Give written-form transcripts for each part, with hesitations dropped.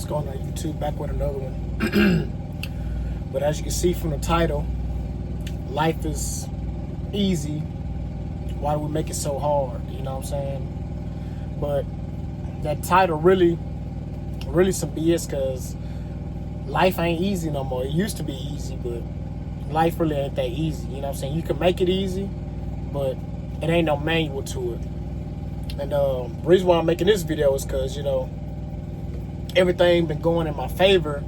What's going on YouTube? Back with another one. But as you can see from the title, life is easy. Why do we make it so hard? You know what I'm saying? But that title really some BS, because life ain't easy no more. It used to be easy, but life really ain't that easy. You know what I'm saying? You can make it easy, but it ain't no manual to it. And the reason why I'm making this video is because, you know, everything been going in my favor.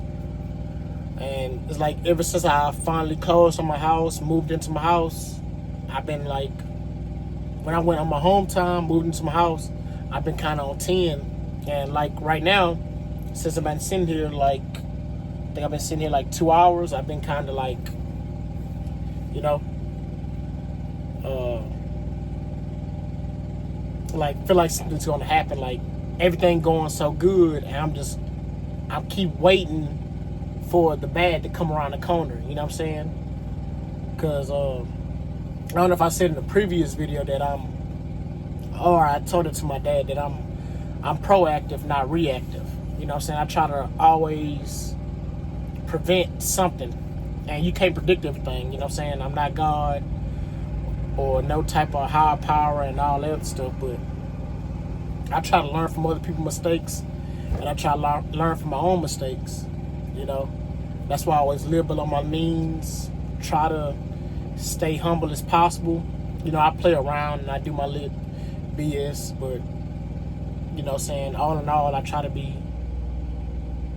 And it's like ever since I finally closed on my house, moved into my house, I've been like, when I went on my home time, moved into my house, I've been kind of on 10. And like right now, since I've been sitting here, like, I think I've been sitting here like 2 hours, I've been kind of like, you know, like feel like something's gonna happen. Like everything going so good, and I keep waiting for the bad to come around the corner. You know what I'm saying? Because I don't know if I said in the previous video that I told it to my dad that I'm proactive, not reactive. You know what I'm saying? I try to always prevent something, and you can't predict everything. You know what I'm saying? I'm not God or no type of higher power and all that other stuff, but I try to learn from other people's mistakes, and I try to learn from my own mistakes. You know, that's why I always live below my means, try to stay humble as possible. You know, I play around and I do my little BS, but you know what I'm saying, all in all, I try to be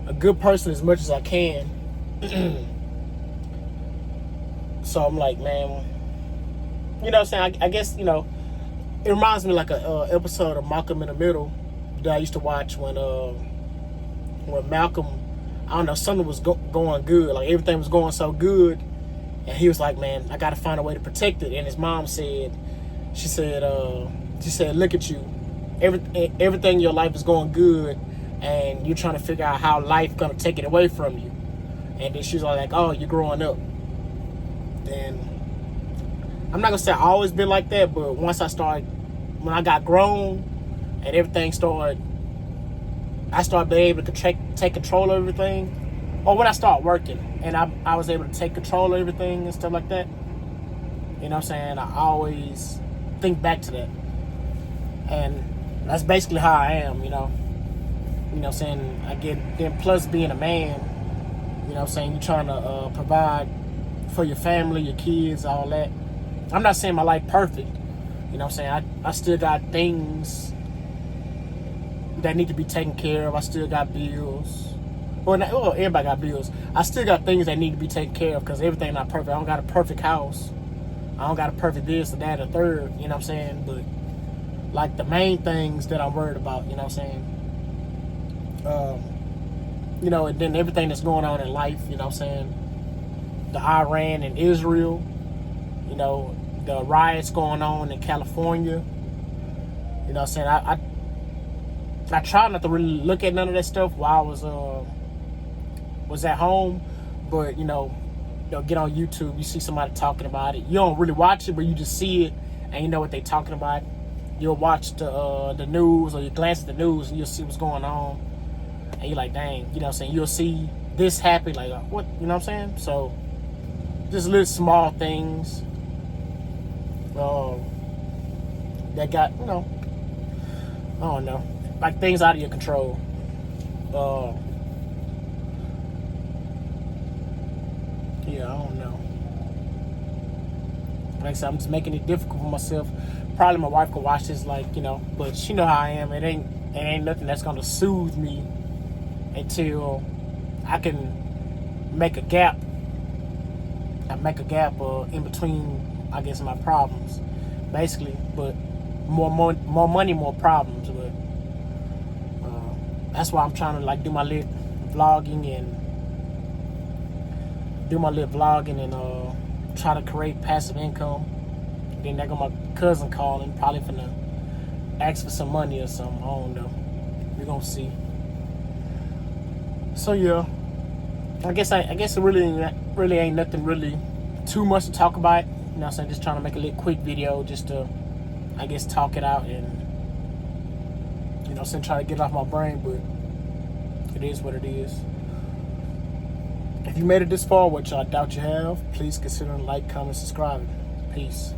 a good person as much as I can. So I'm like, man, you know what I'm saying, I guess, you know, it reminds me like a episode of Malcolm in the Middle that I used to watch when Malcolm, I don't know, something was going good, like everything was going so good, and he was like, man, I gotta find a way to protect it. And his mom said, she said, look at you, everything in your life is going good, and you're trying to figure out how life gonna take it away from you. And then she was like, oh, you're growing up. And I'm not gonna say I always been like that, but when I got grown and everything started, I started being able to take control of everything. Or when I started working and I was able to take control of everything and stuff like that. You know what I'm saying? I always think back to that. And that's basically how I am, you know. You know what I'm saying? Then plus being a man, you know what I'm saying, you're trying to provide for your family, your kids, all that. I'm not saying my life perfect. You know what I'm saying? I still got things that need to be taken care of. I still got bills. Well, everybody got bills. I still got things that need to be taken care of, because everything not perfect. I don't got a perfect house. I don't got a perfect this or that or third. You know what I'm saying? But like the main things that I'm worried about, you know what I'm saying? You know, and then everything that's going on in life, you know what I'm saying? The Iran and Israel, you know, the riots going on in California. You know what I'm saying? I try not to really look at none of that stuff while I was at home, but you know, get on YouTube, you see somebody talking about it. You don't really watch it, but you just see it and you know what they talking about. You'll watch the news, or you glance at the news and you'll see what's going on, and you're like, dang, you know what I'm saying? You'll see this happen, like what, you know what I'm saying? So just little small things that got, you know, I don't know, like things out of your control. Yeah, I don't know. Like I said, I'm just making it difficult for myself. Probably my wife could watch this, like, you know, but she know how I am. It ain't nothing that's gonna soothe me until I can make a gap. In between, I guess, my problems, basically. But more money, more problems. But that's why I'm trying to like do my little vlogging and try to create passive income. And then there go my cousin calling, probably finna ask for some money or something. I don't know. We're gonna see. So yeah, I guess it really ain't nothing really too much to talk about. You know what I'm saying? Just trying to make a little quick video just to, I guess, talk it out and, you know, try to get it off my brain. But It is what it is. If you made it this far, which I doubt you have, please consider like, comment, subscribing. Peace.